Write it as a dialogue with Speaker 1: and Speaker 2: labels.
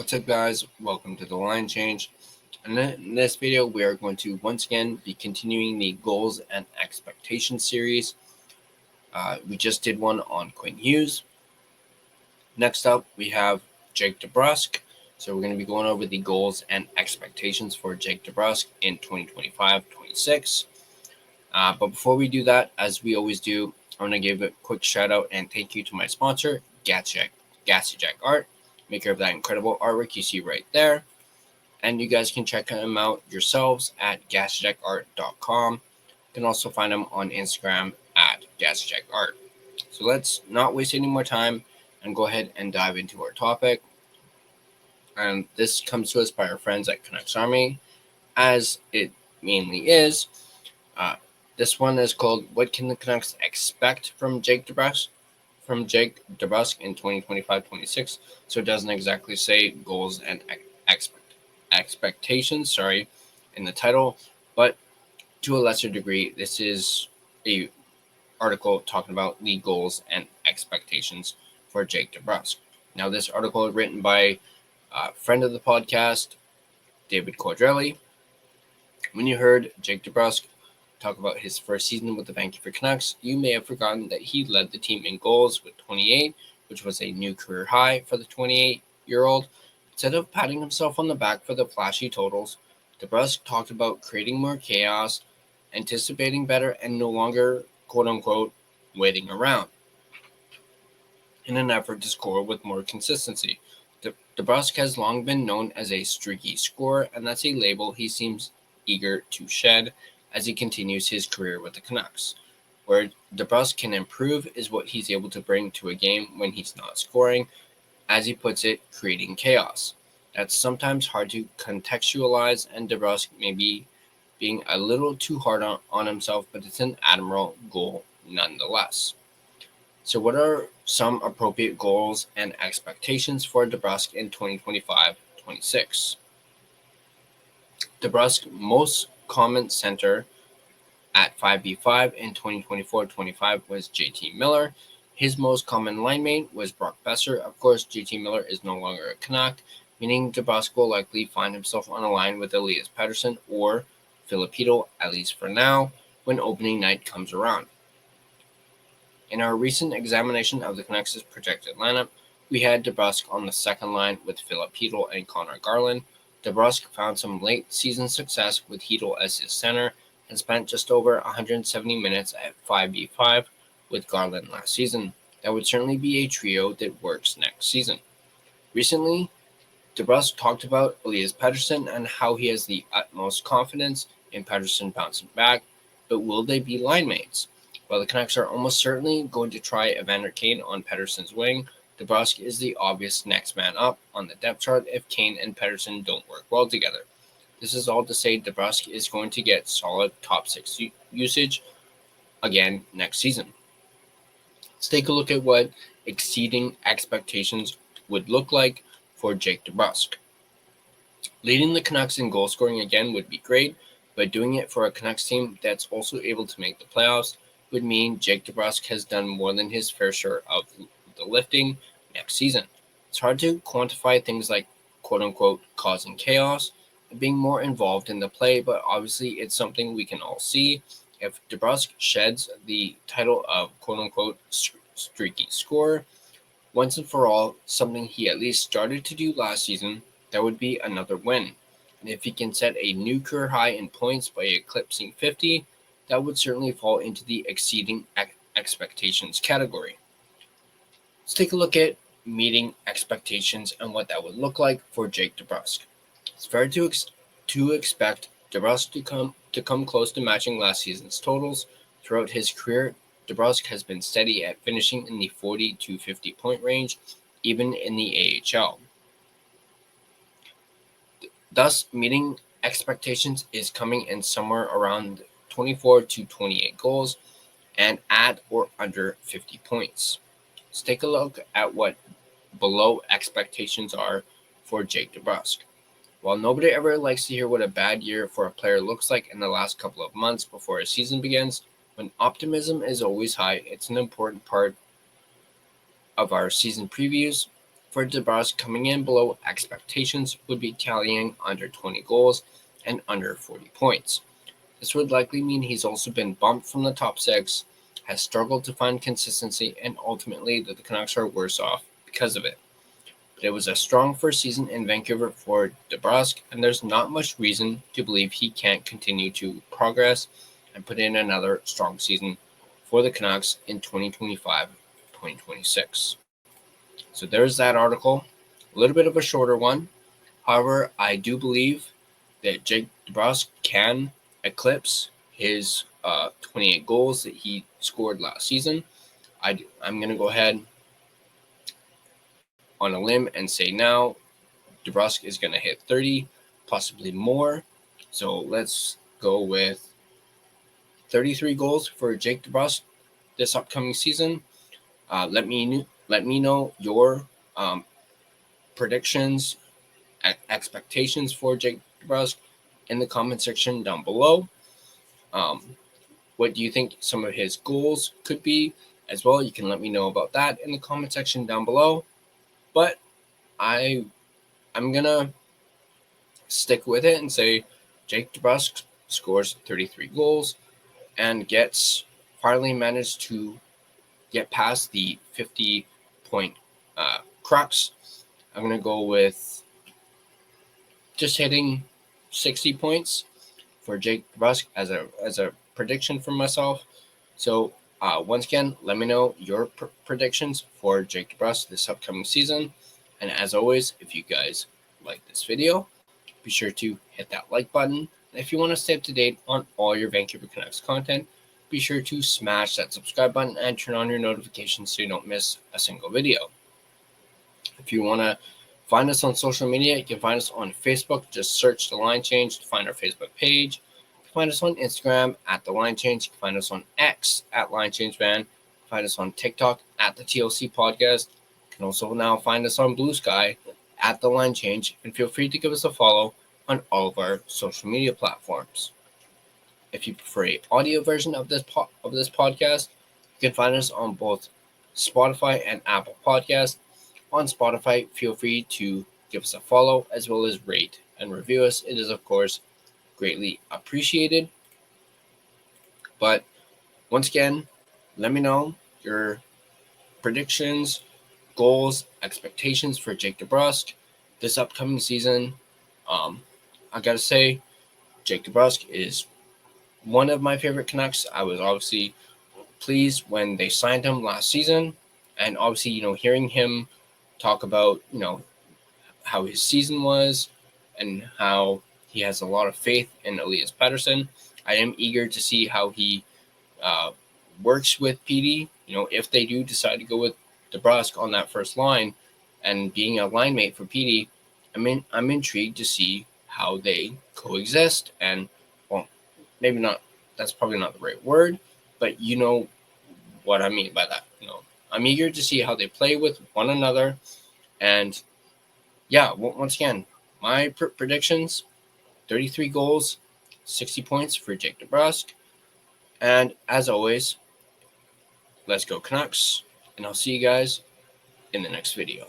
Speaker 1: What's up, guys? Welcome to the Line Change. And in this video, we are going to once again be continuing the goals and expectations series. We just did one on Quinn Hughes. Next up, we have Jake Debrusk. So we're going to be going over the goals and expectations for Jake Debrusk in 2025-26. But before we do that, as we always do, I'm going to give a quick shout out and thank you to my sponsor, Gassy Jack Art, maker of that incredible artwork you see right there. And you guys can check them out yourselves at GassyJackArt.com. You can also find them on Instagram at GassyJackArt. So let's not waste any more time and go ahead and dive into our topic. And this comes to us by our friends at Canucks Army, as it mainly is. This one is called "What Can the Canucks Expect from Jake Debrusk?" in 2025-26. So it doesn't exactly say goals and expectations, in the title, but to a lesser degree, this is a article talking about the goals and expectations for Jake Debrusk. Now, this article is written by a friend of the podcast, David Quadrelli. When you heard Jake Debrusk talk about his first season with the Vancouver Canucks, you may have forgotten that he led the team in goals with 28, which was a new career high for the 28-year-old. Instead of patting himself on the back for the flashy totals, Debrusk talked about creating more chaos, anticipating better, and no longer, quote-unquote, waiting around in an effort to score with more consistency. Debrusk has long been known as a streaky scorer, and that's a label he seems eager to shed as he continues his career with the Canucks. Where Debrusk can improve is what he's able to bring to a game when he's not scoring, as he puts it, creating chaos. That's sometimes hard to contextualize, and Debrusk may be being a little too hard on himself, but it's an admirable goal nonetheless. So what are some appropriate goals and expectations for Debrusk in 2025-26? Debrusk's most common center at 5v5 in 2024-25 was JT Miller. His most common line mate was Brock Besser. Of course, JT Miller is no longer a Canuck, meaning Debrusk will likely find himself on a line with Elias Pettersson or Filipino, at least for now, when opening night comes around. In our recent examination of the Canucks' projected lineup, we had Debrusk on the second line with Filipino and Connor Garland. Debrusk found some late-season success with Chytil as his center and spent just over 170 minutes at 5v5 with Garland last season. That would certainly be a trio that works next season. Recently, Debrusk talked about Elias Pettersson and how he has the utmost confidence in Pettersson bouncing back, but will they be line mates? While the Canucks are almost certainly going to try Evander Kane on Pettersson's wing, Debrusk is the obvious next man up on the depth chart if Kane and Pettersson don't work well together. This is all to say Debrusk is going to get solid top six usage again next season. Let's take a look at what exceeding expectations would look like for Jake Debrusk. Leading the Canucks in goal scoring again would be great, but doing it for a Canucks team that's also able to make the playoffs would mean Jake Debrusk has done more than his fair share of the lifting next season. It's hard to quantify things like quote-unquote causing chaos and being more involved in the play, but obviously it's something we can all see. If Debrusk sheds the title of quote-unquote streaky scorer once and for all, something he at least started to do last season, that would be another win. And if he can set a new career high in points by eclipsing 50, that would certainly fall into the exceeding expectations category. Let's take a look at meeting expectations and what that would look like for Jake Debrusk. It's fair to expect Debrusk to come close to matching last season's totals. Throughout his career, Debrusk has been steady at finishing in the 40 to 50 point range, even in the AHL. Thus, meeting expectations is coming in somewhere around 24 to 28 goals and at or under 50 points. Let's take a look at what below expectations are for Jake Debrusk. While nobody ever likes to hear what a bad year for a player looks like in the last couple of months before a season begins, when optimism is always high, it's an important part of our season previews. for Debrusk, coming in below expectations would be tallying under 20 goals and under 40 points. This would likely mean he's also been bumped from the top 6, has struggled to find consistency, and ultimately that the Canucks are worse off because of it. But it was a strong first season in Vancouver for Debrusk, and there's not much reason to believe he can't continue to progress and put in another strong season for the Canucks in 2025-2026. So there's that article. A little bit of a shorter one. However, I do believe that Jake Debrusk can eclipse his 28 goals that he scored last season. I'm going to go ahead on a limb and say now Debrusk is going to hit 30, possibly more. So let's go with 33 goals for Jake Debrusk this upcoming season. Let me know your predictions, expectations for Jake Debrusk in the comment section down below. What do you think some of his goals could be as well? You can let me know about that in the comment section down below. But I'm gonna stick with it and say Jake Debrusk scores 33 goals and finally managed to get past the 50-point crux. I'm going to go with just hitting 60 points for Jake Debrusk as a prediction for myself. So once again, let me know your predictions for Jake Debrusk this upcoming season. And as always, if you guys like this video, be sure to hit that like button. And if you want to stay up to date on all your Vancouver Canucks content, be sure to smash that subscribe button and turn on your notifications so you don't miss a single video. If you want to find us on social media, you can find us on Facebook. Just search The Line Change to find our Facebook page. You can find us on Instagram at The Line Change. You can find us on X at Line Change Van. You can find us on TikTok at the TLC Podcast. You can also now find us on Blue Sky at The Line Change. And feel free to give us a follow on all of our social media platforms. If you prefer an audio version of this podcast, you can find us on both Spotify and Apple Podcasts. On Spotify, feel free to give us a follow as well as rate and review us. It is, of course, greatly appreciated. But once again, let me know your predictions, goals, expectations for Jake Debrusk this upcoming season. I gotta say, Jake Debrusk is one of my favorite Canucks. I was obviously pleased when they signed him last season, and obviously, hearing him talk about, how his season was and how he has a lot of faith in Elias Pettersson. I am eager to see how he works with PD. If they do decide to go with Debrusk on that first line and being a line mate for PD, I'm intrigued to see how they coexist. And, well, maybe not, that's probably not the right word, but you know what I mean by that. I'm eager to see how they play with one another. And yeah, once again, my predictions, 33 goals, 60 points for Jake Debrusk. And as always, let's go Canucks. And I'll see you guys in the next video.